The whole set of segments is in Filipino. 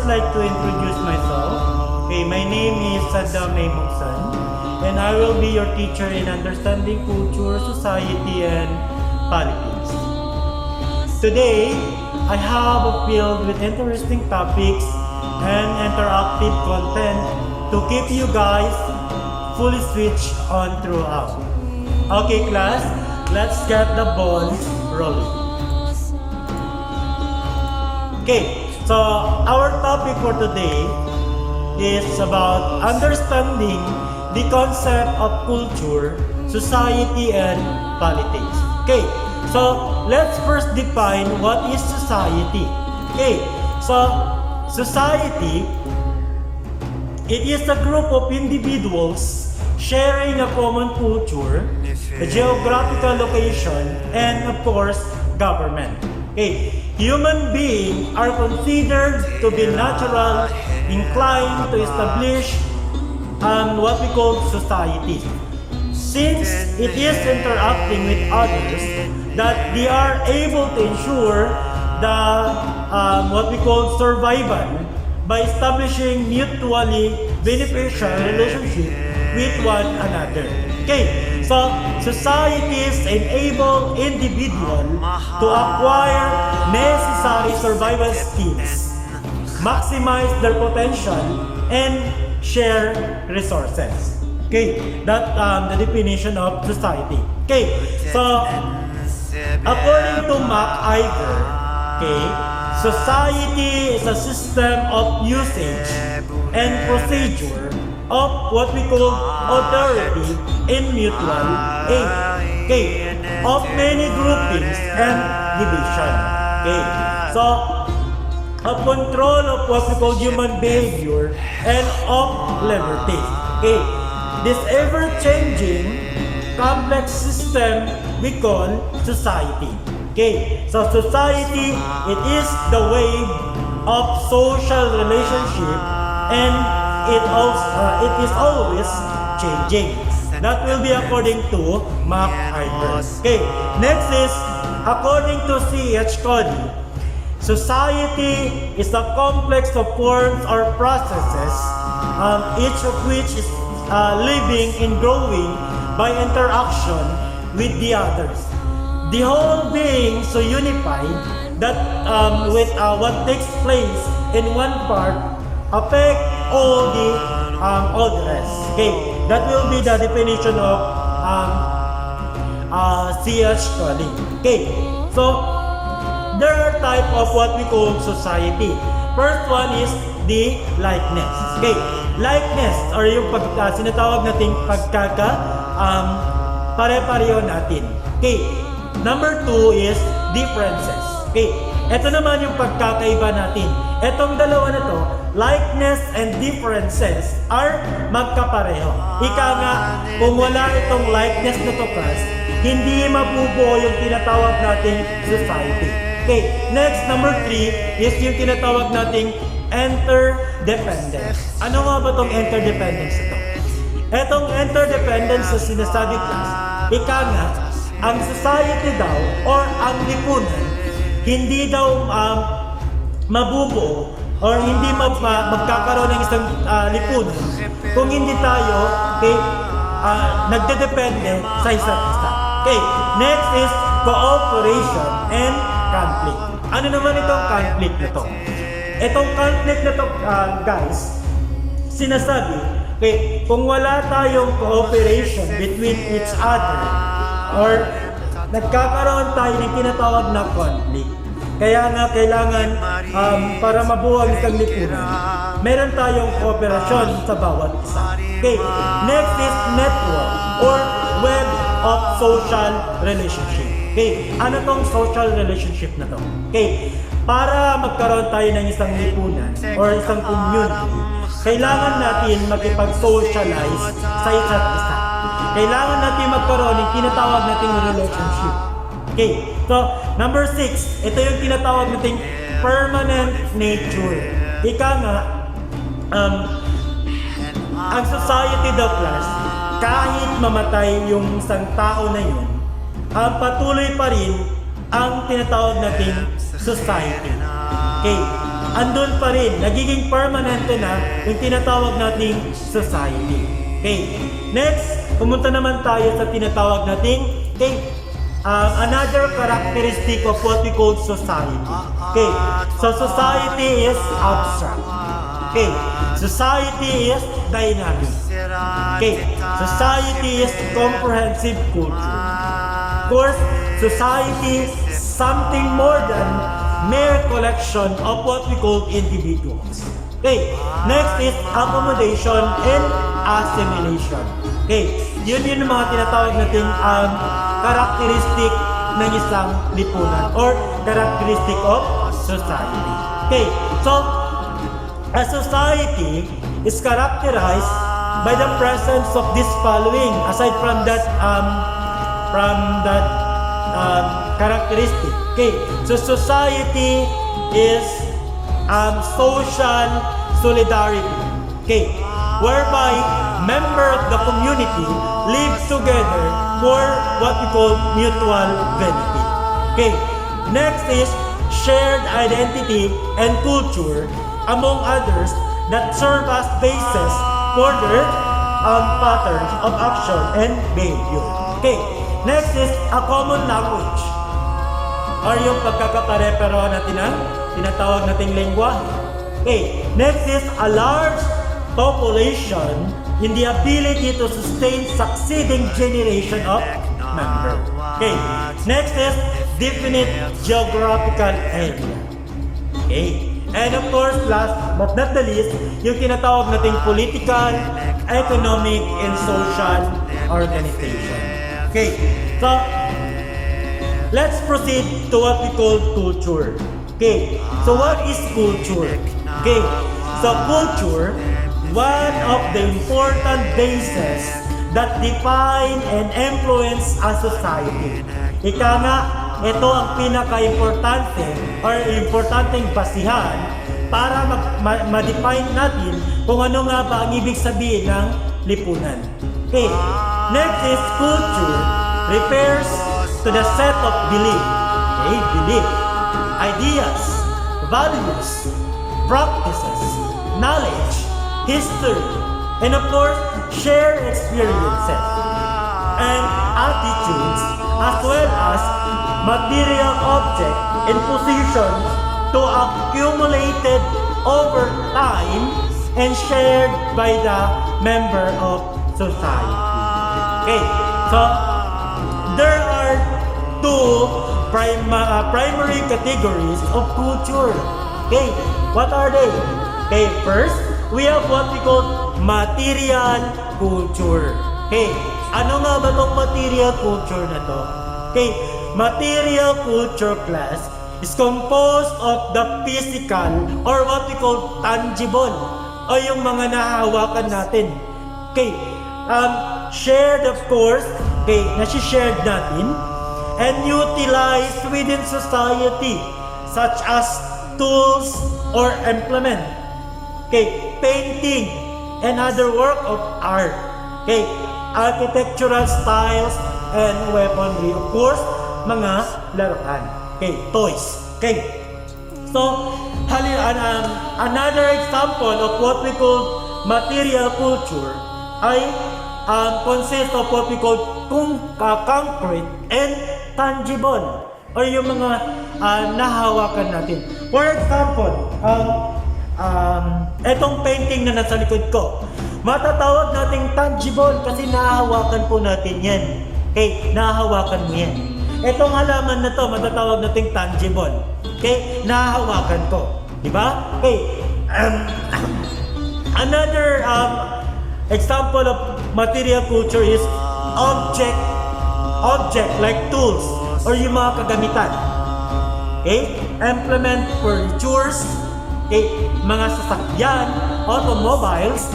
like to introduce myself. Okay, my name is Saddam Maybuksan, and I will be your teacher in understanding culture, society, and politics. Today, I have a field with interesting topics and interactive content to keep you guys fully switched on throughout. Okay, class, let's get the ball rolling. Okay, so our topic for today is about understanding the concept of culture, society, and politics. Okay, so let's first define what is society. Okay, so society, it is a group of individuals sharing a common culture, a geographical location, and of course, government. Okay, human beings are considered to be natural, inclined to establish what we call society. Since it is interacting with others, that they are able to ensure the what we call survival by establishing mutually beneficial relationship with one another. Okay, so societies enable individuals to acquire necessary survival skills, maximize their potential, and share resources. Okay, that the definition of society. Okay, so according to MacIver, okay, society is a system of usage and procedure of what we call authority and mutual aid. Okay, of many groupings and division. Okay, so of control of what we call human behavior and of liberty. Okay, this ever-changing complex system we call society. Okay, so society, it is the way of social relationship, and it is always changing. That will be according to MacIver. Okay, next is according to C.H. Cody. Society is a complex of forms or processes, each of which is living and growing by interaction with the others. The whole being so unified that with what takes place in one part affect all the rest. Okay, that will be the definition of C.H. Cody. Okay, so there are type of what we call society. First one is the likeness. Okay, likeness or yung sinatawag nating pare-pareho natin. Okay, number 2 is differences. Okay, ito naman yung pagkakaiba natin. Etong dalawa na to, likeness and differences are magkapareho. Ika nga, kung wala itong likeness na to, class, hindi mabubuo yung tinatawag nating society. Okay, next, number 3 is yung tinatawag nating interdependence. Ano nga ba itong interdependence ito? Etong interdependence sa sinasabi, class, ika nga, ang society daw or ang lipunan, hindi daw mabubuo or hindi magkakaroon ng isang lipunan kung hindi tayo nagdedepende sa isa't isa. Okay, next is cooperation and conflict. Ano naman itong conflict na to? Itong conflict na to, guys, sinasabi, okay, kung wala tayong cooperation between each other or nagkakaroon tayo ng tinatawag na conflict, kaya nga kailangan para mabuo ang isang lipunan, meron tayong kooperasyon sa bawat isa. Okay, next is network or web of social relationship. Okay, ano tong social relationship na to? Okay, para magkaroon tayo ng isang lipunan or isang community, kailangan natin makipag-socialize sa isa't isa. Kailangan natin magkaroon ng tinatawag nating relationship. Okay, so number 6, ito yung tinatawag nating permanent nature. Ika nga, ang society daw, class, kahit mamatay yung isang tao na yun, patuloy pa rin ang tinatawag nating society. Okay, andun pa rin, nagiging permanente na yung tinatawag nating society. Okay, next, pumunta naman tayo sa tinatawag nating another characteristic of what we call society. Okay, so society is abstract. Okay, society is dynamic. Okay, society is comprehensive culture. Of course, society is something more than mere collection of what we call individuals. Okay, next is accommodation and assimilation. Okay, yun yung mga tinatawag natin characteristic ng isang lipunan or characteristic of society. Okay, so a society is characterized by the presence of this following aside from that characteristic. Okay, so society is social solidarity. Okay, whereby member of the community live together for what we call mutual benefit. Okay, next is shared identity and culture, among others, that serve as basis for their patterns of action and behavior. Okay, next is a common language, or yung pagkakapare-pero natin ang tinatawag nating lengguwahe. Okay, next is a large population in the ability to sustain succeeding generation of members. Okay, next is definite geographical area. Okay, and of course, last but not the least, yung tinatawag nating political, economic, and social organization. Okay, so let's proceed to what we call culture. Okay, so what is culture? Okay, so culture, one of the important bases that define and influence a society. Ika nga, ito ang pinaka-importante or importanteng basihan para ma-define natin kung ano nga ba ang ibig sabihin ng lipunan. Okay, next is culture refers to the set of belief, ideas, values, practices, knowledge, history, and of course, shared experiences and attitudes, as well as material objects and positions to accumulated over time and shared by the member of society. Okay, so there are two primary categories of culture. Okay, what are they? Okay, first, we have what we call material culture. Okay, ano nga ba tong material culture na to? Okay, material culture class is composed of the physical or what we call tangible o yung mga nahahawakan natin. Okay, shared of course, okay, nasi-shared natin and utilized within society such as tools or implement. Okay, painting and other work of art. Okay, architectural styles and weaponry. Of course, mga laruan. Okay, toys. Okay, so another example of what we call material culture ay consists of what we call concrete and tangible or yung mga nahawakan natin. For example, etong painting na nasa likod ko, matatawag nating tangible kasi nahahawakan po natin yan. Okay, nahahawakan mo yan. Etong halaman na to, matatawag nating tangible. Okay, nahahawakan ko. Diba? Okay, another example of material culture is object like tools or yung mga kagamitan. Okay, implement furnitures, okay, mga sasakyan, automobiles,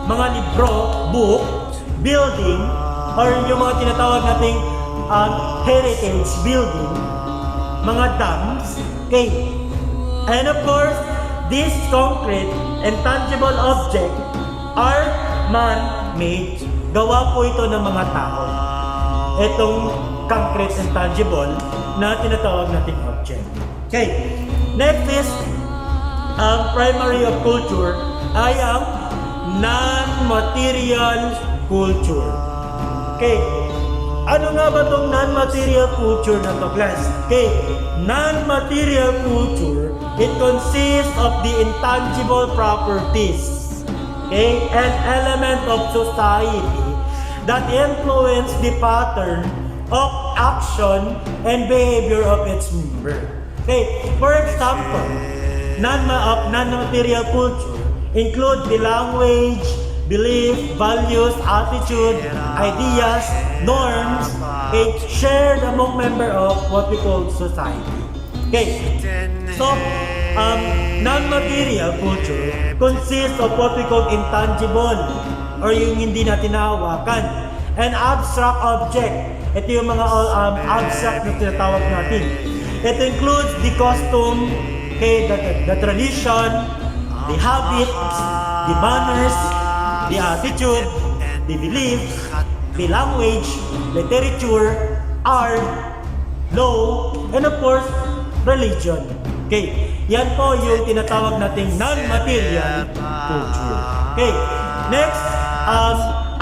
mga libro, book, building, or yung mga tinatawag nating heritage building, mga dams, okay. And of course, these concrete and tangible objects are man-made. Gawa po ito ng mga tao. Itong concrete and tangible na tinatawag nating object. Okay, next is ang primary of culture ay ang non-material culture. Okay. Ano nga ba itong non-material culture na to, class? Okay. Non-material culture, it consists of the intangible properties, okay, and element of society that influence the pattern of action and behavior of its member. Okay, for example, non-material culture include the language, belief, values, attitude, ideas, norms, okay, shared among member of what we call society. Okay, so non-material culture consists of what we call intangible or yung hindi natin nahawakan, and abstract object. Ito yung mga abstract na tinatawag natin. It includes the costume, okay, the tradition, the habits, the manners, the attitude, the belief, the language, literature, art, law, and of course, religion. Okay, yan po yung tinatawag nating non-material culture. Okay, next,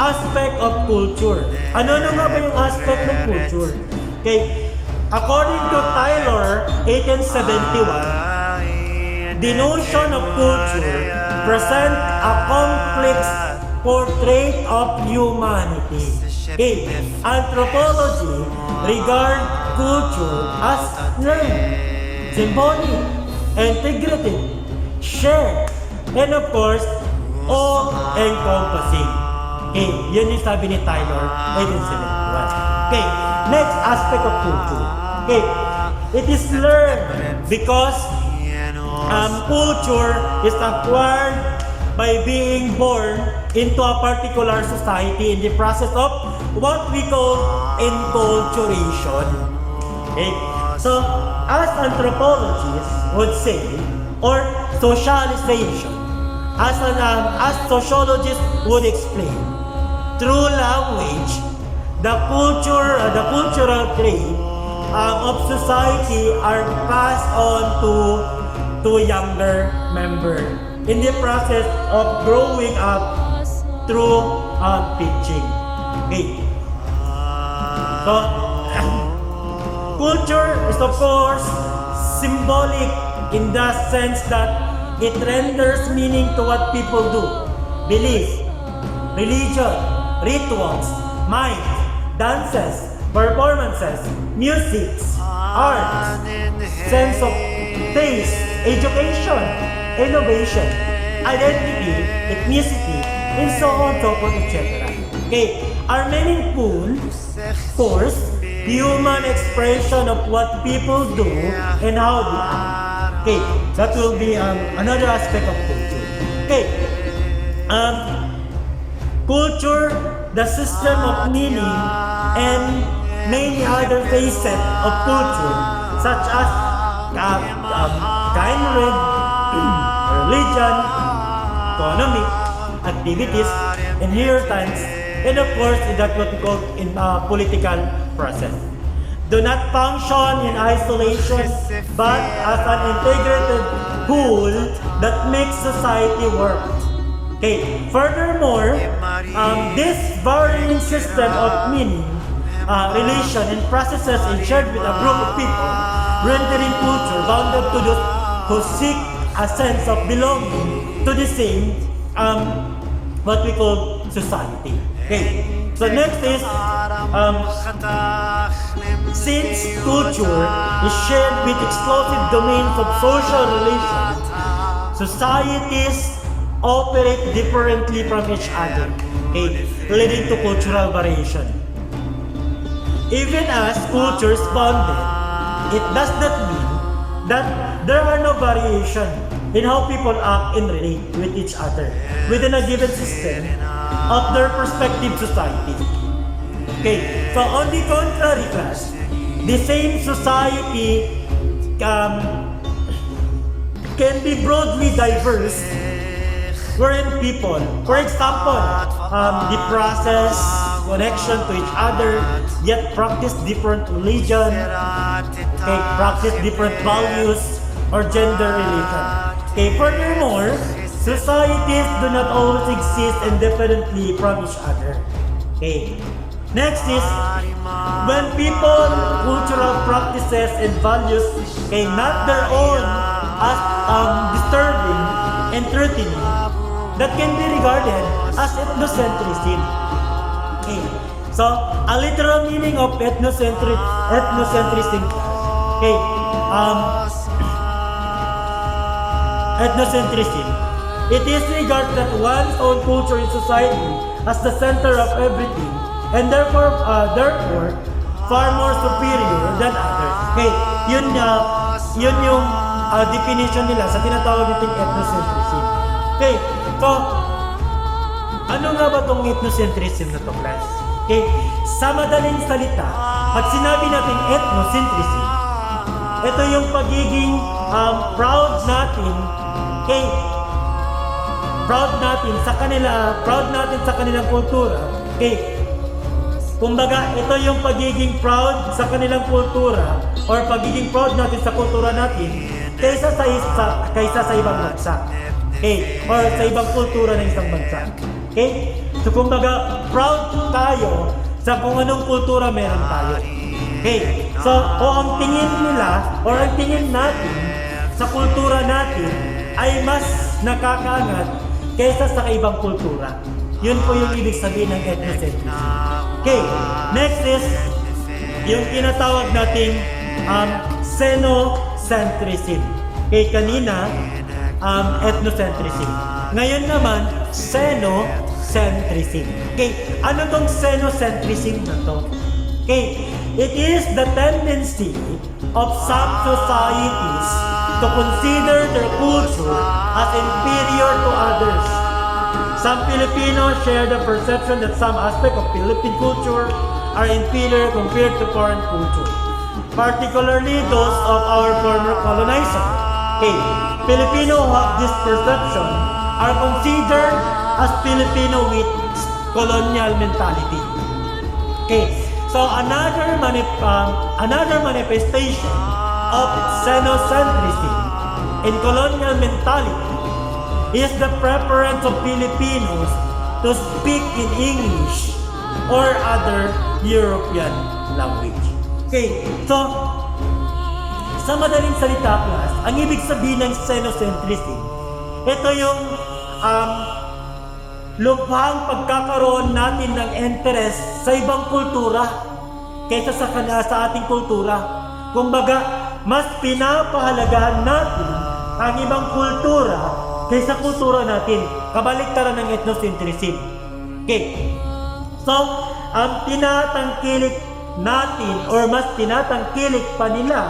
aspect of culture. Ano nga ba yung aspect ng culture? Okay, according to Taylor, 1871, the notion of culture present a complex portrait of humanity. Okay, anthropology regard culture as learned, symbolic, integrated, shared, and of course, all-encompassing. Okay, yun yung sabi ni Taylor, 1871. Okay, next aspect of culture. Okay, it is learned because culture is acquired by being born into a particular society in the process of what we call enculturation. Okay, so as anthropologists would say, or socialization, as sociologists would explain, through language, the cultural trait of society are passed on to younger member in the process of growing up through teaching. Okay. So, culture is of course symbolic in the sense that it renders meaning to what people do, belief, religion, rituals, mind, dances, performances, music, art, sense of taste, education, innovation, identity, ethnicity, and so on, so forth, etc. Okay, are meaningful, force, human expression of what people do and how they act. Okay, that will be another aspect of culture. Okay, culture, the system of meaning, and many other facets of culture, such as kind, religion, economic, activities, inheritance, and of course, that's what we call in political process, do not function in isolation, but as an integrated whole that makes society work. Okay. Furthermore, this varying system of meaning, relation, and processes is shared with a group of people, rendering culture bounded to those who seek a sense of belonging to the same, what we call society. Okay. So next is, since culture is shared with exclusive domains of social relations, societies operate differently from each other, okay, leading to cultural variation. Even as cultures bonded, it does not mean that there are no variation in how people act and relate with each other within a given system of their respective society. Okay, so on the contrary, class, the same society can be broadly diverse, wherein people, for example, the process, connection to each other, yet practice different religion, okay, practice different values or gender relation. Okay, furthermore, societies do not always exist independently from each other. Okay. Next is, when people, cultural practices and values, okay, not their own as disturbing and threatening, that can be regarded as ethnocentrism. Okay. So, a literal meaning of ethnocentrism, okay, ethnocentrism. It is regarded that one's own culture in society as the center of everything, and therefore far more superior than others. Okay, yun yung definition nila sa tinatawag nating ethnocentrism. Okay, so ano nga ba tong ethnocentrism na to, class? Okay, sa madaling salita, pag sinabi natin ethnocentrism, ito yung pagiging proud natin, okay, proud natin sa kanilang kultura, okay. Kumbaga, ito yung pagiging proud sa kanilang kultura or pagiging proud natin sa kultura natin kaysa sa ibang bansa. Okay? Or sa ibang kultura ng isang bansa. Okay? So, kumbaga, proud tayo sa kung anong kultura meron tayo. Okay? So, kung ang tingin nila or ang tingin natin sa kultura natin ay mas nakakaangat kaysa sa ibang kultura. Yun po yung ibig sabihin ng ethnocentrism. Okay, next is yung tinatawag nating xenocentrism. Okay, kanina ethnocentrism. Ngayon naman, xenocentrism. Okay, ano tong xenocentrism na to? Okay, it is the tendency of some societies to consider their culture as inferior to others. Some Filipinos share the perception that some aspects of Philippine culture are inferior compared to foreign culture, particularly those of our former colonizer. Okay, Filipino who have this perception are considered as Filipino with colonial mentality. Okay, so another manifestation of xenocentrism in colonial mentality is the preference of Filipinos to speak in English or other European language. Okay, so sa madaling salita, class, ang ibig sabihin ng xenocentrism, ito yung lubhang pagkakaroon natin ng interest sa ibang kultura kaysa sa ating kultura. Kumbaga, mas pinapahalagahan natin ang ibang kultura kaysa kultura natin, kabaliktaran ng ethnocentrism. Okay. So, ang tinatangkilik natin or mas tinatangkilik pa nila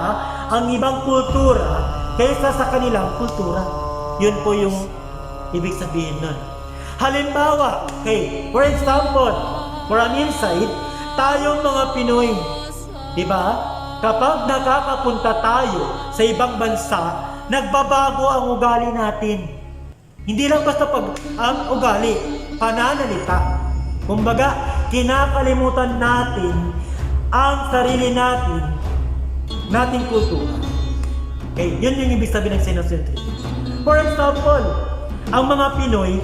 ang ibang kultura kaysa sa kanilang kultura. Yun po yung ibig sabihin nun. Halimbawa, okay, for example, for an insight, tayong mga Pinoy, di ba? Kapag nakakapunta tayo sa ibang bansa, nagbabago ang ugali natin. Hindi lang basta ang ugali, pananalita. Kumbaga, kinakalimutan natin ang sarili nating kultura. Okay, yun yung ibig sabihin ng xenocentrism. For example, ang mga Pinoy,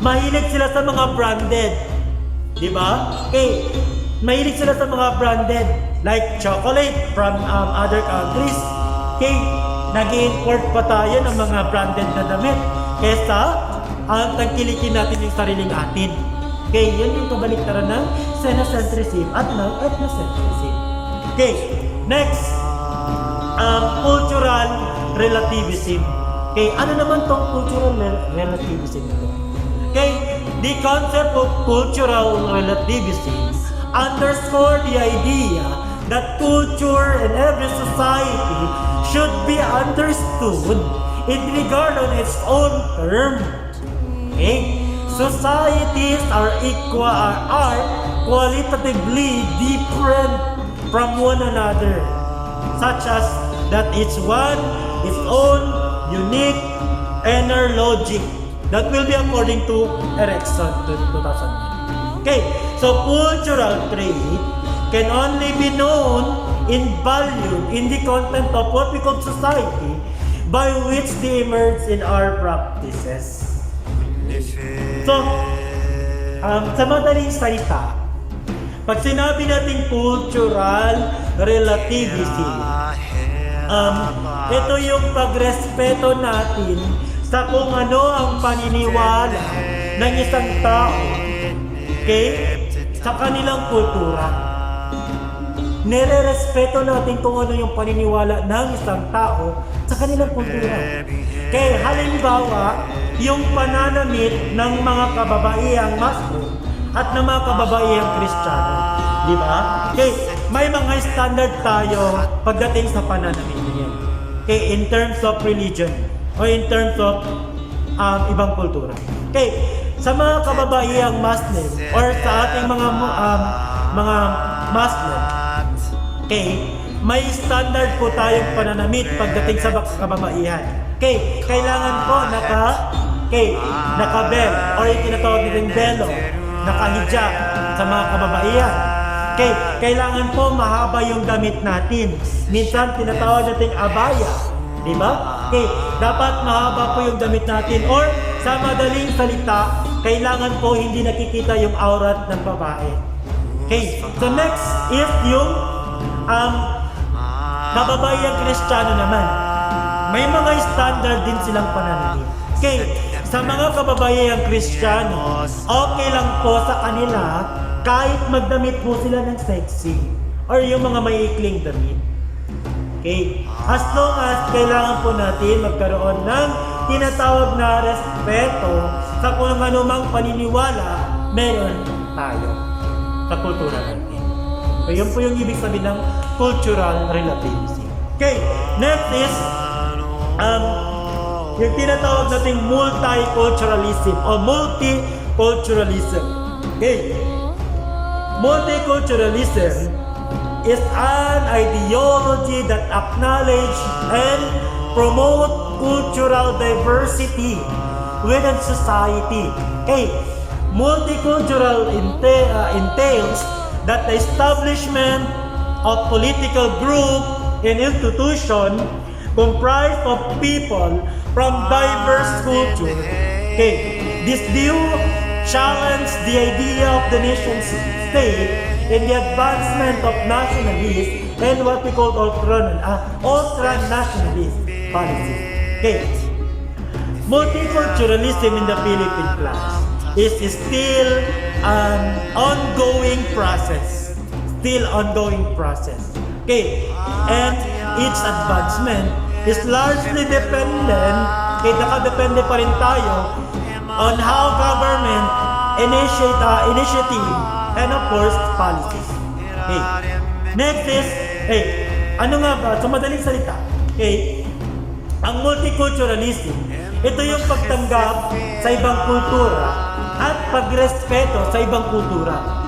mahilig sila sa mga branded. Di ba? Okay, mahilig sila sa mga branded like chocolate from other countries. Okay, nag-i-import pa tayo ng mga branded na damit kesa ang tangkilikin natin yung sariling atin. Okay, yun yung kabaliktaran ng xenocentrism at ng ethnocentrism. Okay, next, cultural relativism. Okay, ano naman tong cultural relativism ito? Okay, the concept of cultural relativism underscore the idea that culture in every society should be understood in regard on its own term. Okay? Societies are qualitatively different from one another, such as that each one its own unique inner logic that will be according to Erikson 2009. Okay, so cultural trait can only be known in value in the content of what we call society by which they emerge in our practices. So, sa madaling salita, pag sinabi natin cultural relativism, ito yung pagrespeto natin sa kung ano ang paniniwala ng isang tao, okay, sa kanilang kultura. Nire-respeto natin kung ano yung paniniwala ng isang tao sa kanilang kultura. Kaya halimbawa, yung pananamit ng mga kababaihang Muslim at ng mga kababaihang Kristiyano. Di ba? Okay, may mga standard tayo pagdating sa pananamit niyan. Okay, in terms of religion o in terms of ibang kultura. Okay, sa mga kababaihang Muslim or sa ating mga Muslim, okay, may standard po tayong pananamit pagdating sa kababaihan. Okay, kailangan po naka-bel or yung tinatawag natin belo, naka-hijab sa mga kababaihan. Okay, kailangan po mahaba yung damit natin. Minsan tinatawag natin abaya, di ba? Okay, dapat mahaba po yung damit natin or sa madaling salita, kailangan po hindi nakikita yung aurat ng babae. Okay, so next is yung kababaihang Kristiyano naman. May mga standard din silang pananamit. Okay, sa mga kababaihang Kristiyano, okay lang po sa kanila kahit magdamit po sila ng sexy or yung mga maiikling damit. Okay, as long as kailangan po natin magkaroon ng tinatawag na respeto sa kung anumang paniniwala meron tayo sa kultura natin. So yun po yung ibig sabihin ng cultural relativism. Okay, next is yung tinatawag nating multiculturalism o multiculturalism. Okay, multiculturalism is an ideology that acknowledge and promote cultural diversity within society. Okay, multicultural entails that the establishment of political group and institution comprised of people from diverse culture. Okay, this view challenged the idea of the nation state in the advancement of nationalism and what we call ultra-nationalist policy. Okay, multiculturalism in the Philippine class is still an ongoing process. Okay, and its advancement is largely dependent, kaya nakadepende pa rin tayo on how government initiative and of course policies. Okay, next is, ano nga ba, sa madaling salita, ang multiculturalism, ito yung pagtanggap sa ibang kultura at pagrespeto sa ibang kultura.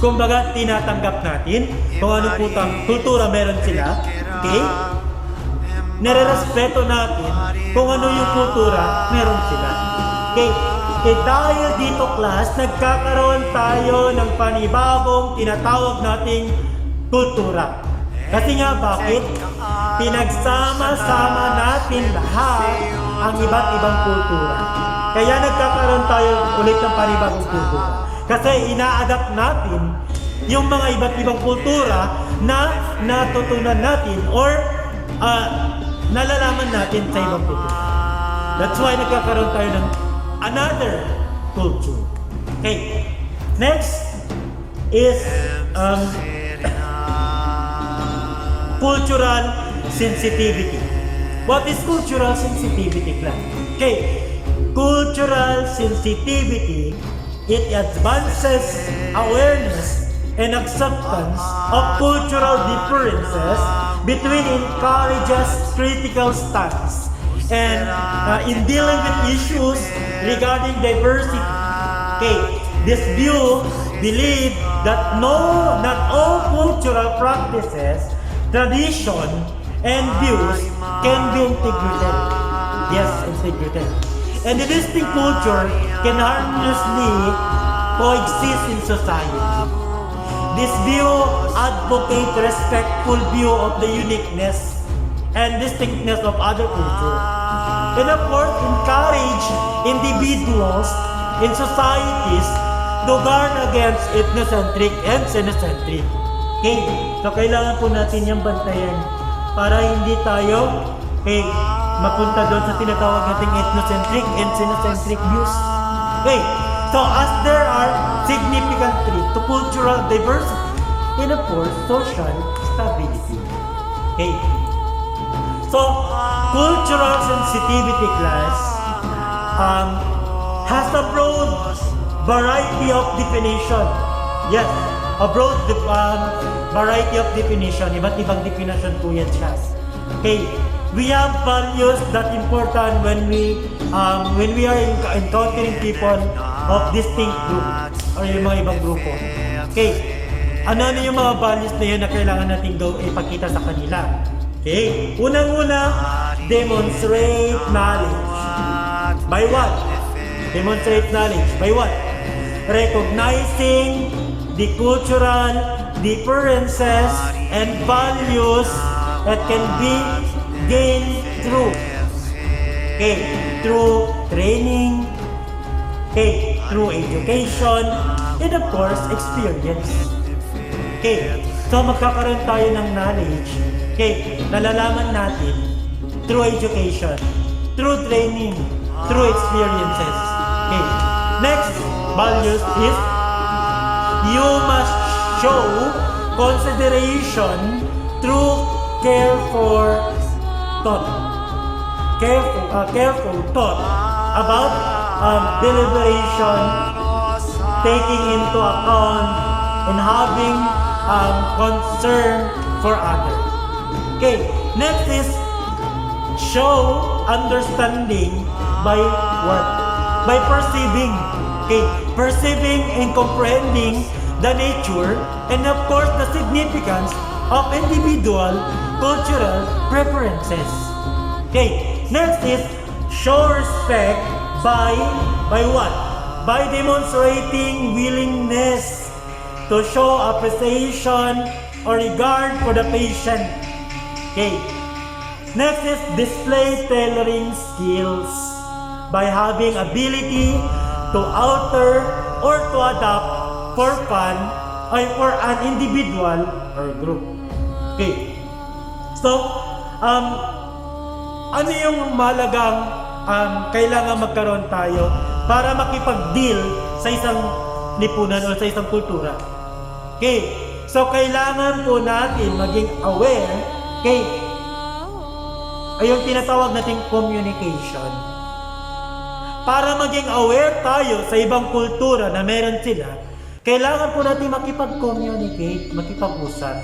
Kumbaga, tinatanggap natin kung anong kultura meron sila. Okay? Nire-respeto natin kung ano yung kultura meron sila. Okay? Dahil dito class, nagkakaroon tayo ng panibagong tinatawag nating kultura. Kasi nga bakit? Pinagsama-sama natin lahat ang iba't ibang kultura. Kaya nagkakaroon tayo ulit ng panibagong kultura. Kasi ina-adapt natin yung mga iba't ibang kultura na natutunan natin or nalalaman natin sa ibang kultura. That's why nagkakaroon tayo ng another culture. Okay. Next is cultural sensitivity. What is cultural sensitivity, class? Okay. Cultural sensitivity, it advances awareness and acceptance of cultural differences between encourages critical stance and in dealing with issues regarding diversity. Okay, this view believe that not all cultural practices, tradition, and views can be integrated. Yes, integrated. And the distinct culture can harmoniously coexist in society. This view advocates respectful view of the uniqueness and distinctness of other culture. And of course, encourage individuals in societies to guard against ethnocentric and xenocentric. Okay, so kailangan po natin yung bantayan para hindi tayo mapunta doon sa tinatawag nating ethnocentric and xenocentric views. Okay, so as there are significant threats to cultural diversity and of course social stability. Okay, so cultural sensitivity class has a broad variety of definition. Yes, a broad variety of definition. Iba't ibang definition po yan siya. Okay, we have values that important when we are encountering people of distinct groups or yung mga ibang grupo. Okay, ano yung mga values na yun na kailangan natin ipakita sa kanila? Okay, unang-una, demonstrate knowledge. By what? Demonstrate knowledge. By what? Recognizing the cultural differences and values that can be gained through training, through education, and of course, experience. So magkakaroon tayo ng knowledge, nalalaman natin through education, through training, through experiences. Next values is you must show consideration through careful thought about deliberation, taking into account and having concern for others. Next is show understanding by what? By perceiving. Perceiving and comprehending the nature and of course the significance of individual cultural preferences. Next is show respect by what? By demonstrating willingness to show appreciation or regard for the patient. Next is display tailoring skills by having ability to alter or to adapt for fun or for an individual or group. So, ano yung mahalagang kailangan magkaroon tayo para makipag-deal sa isang lipunan o sa isang kultura? So kailangan po natin maging aware ay yung tinatawag nating communication. Para maging aware tayo sa ibang kultura na meron sila, kailangan po natin makipag-communicate, makipag-usap.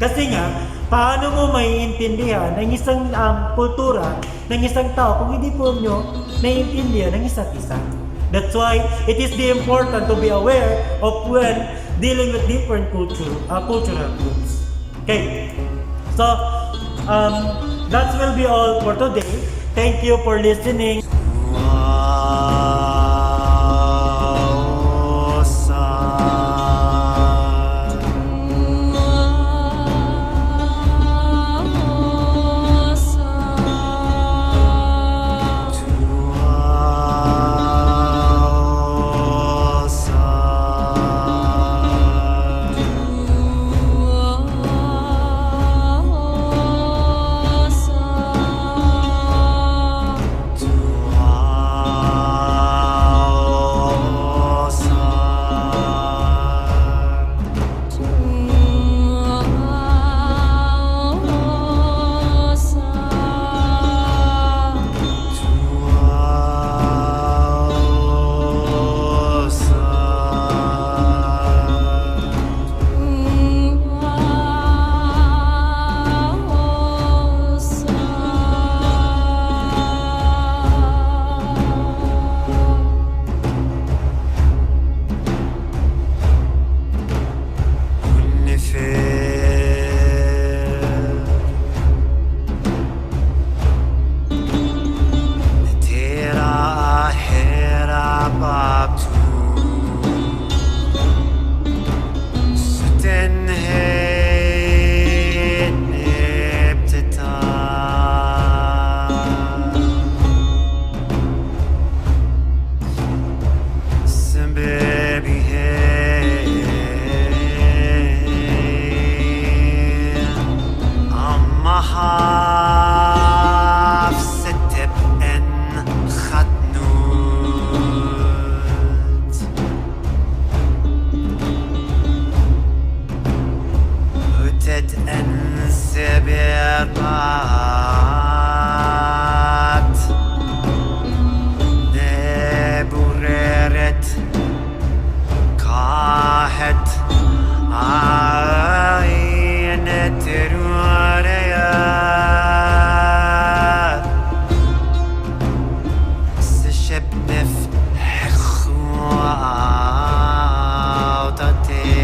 Kasi nga, paano mo maiintindihan ng isang kultura ng isang tao kung hindi po nyo naiintindihan ng isa't isa? That's why it is important to be aware of when dealing with different cultural groups. So that will be all for today. Thank you for listening. erbat Nebureret kahet aynet ruaraya Seshebnef hechwautatif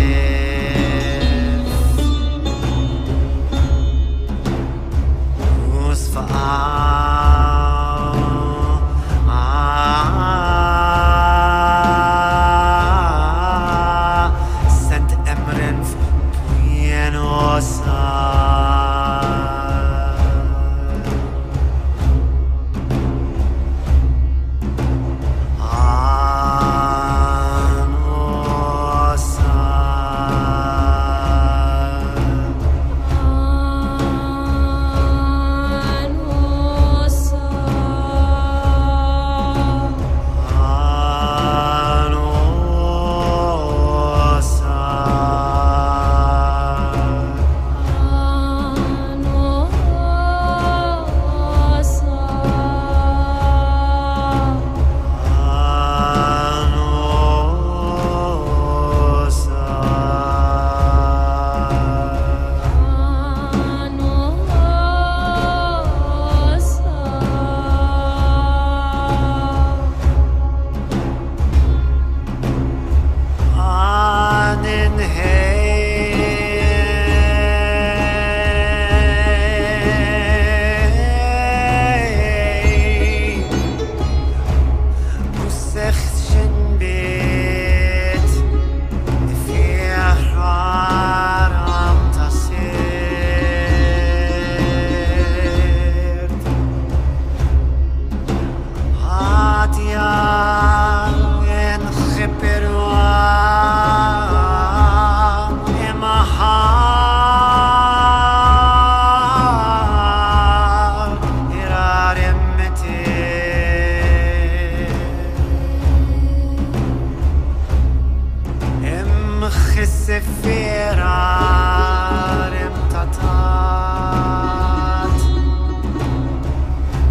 Sent emren pienosa Seferar emtatat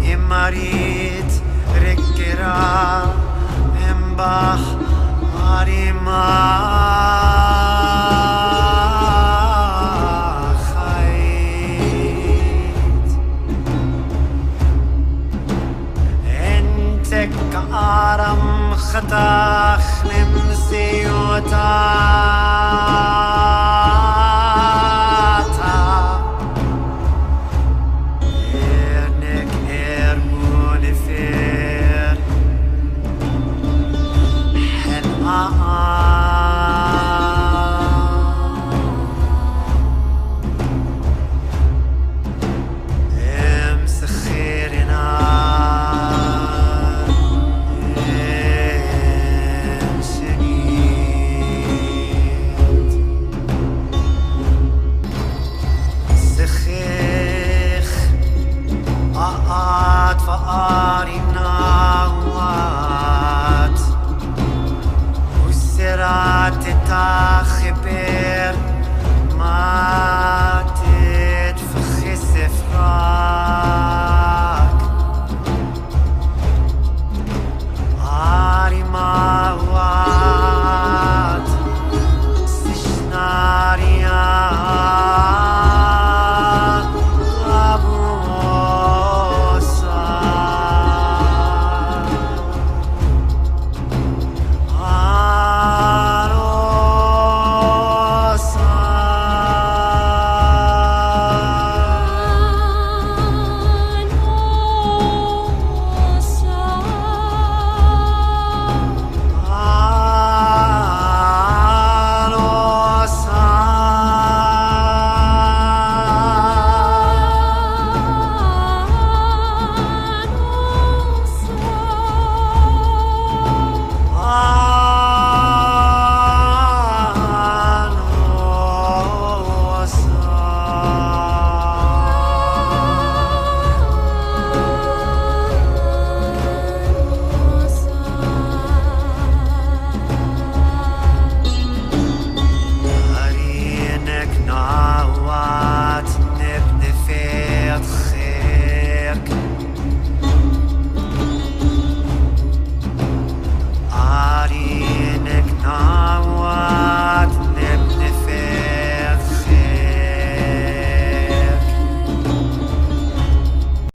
Imarit rekera embach arima